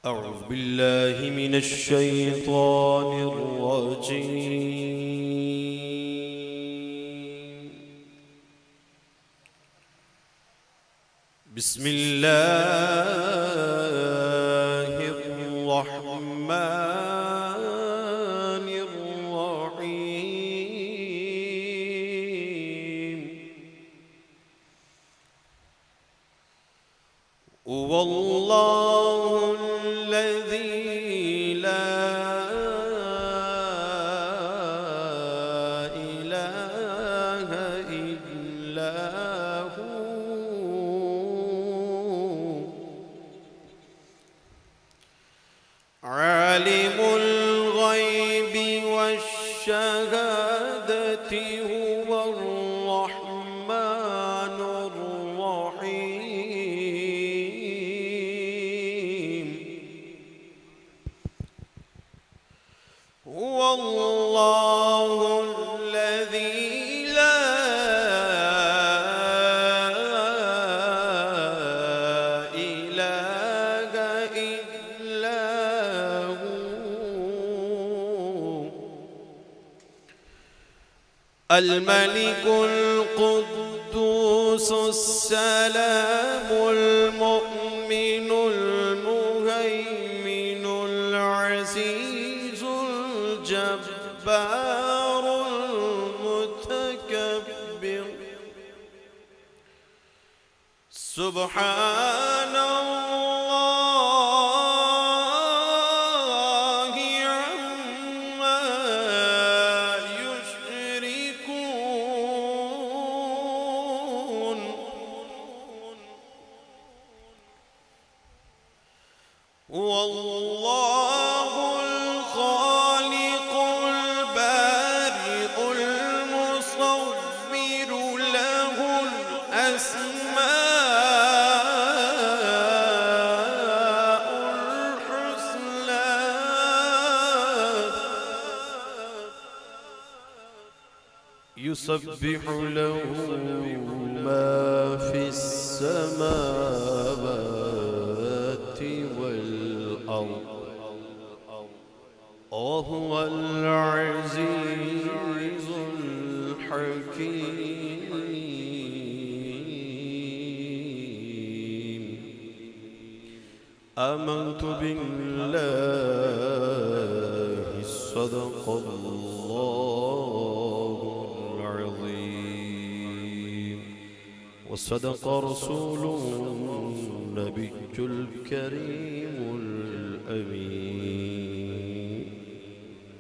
أعوذ بالله من الشيطان الرجيم. بسم الله الرحمن الرحيم. والله الذي لا إله إلا هو عالم الغيب والشهادة هو الرحمن الرحيم. هو الله الذي لا إله إلا هو الملك القدوس السلام المؤمن المهيمن العزيز الجبار المتكبر. سبحان الله عما يشركون. والله الخالق البارئ المصور له الأسماء الحسنى. يسبح له ما في السماوات والأرض وهو العزيز الحكيم. آمنت بالله صدق الله العظيم وصدق رسوله النبي الكريم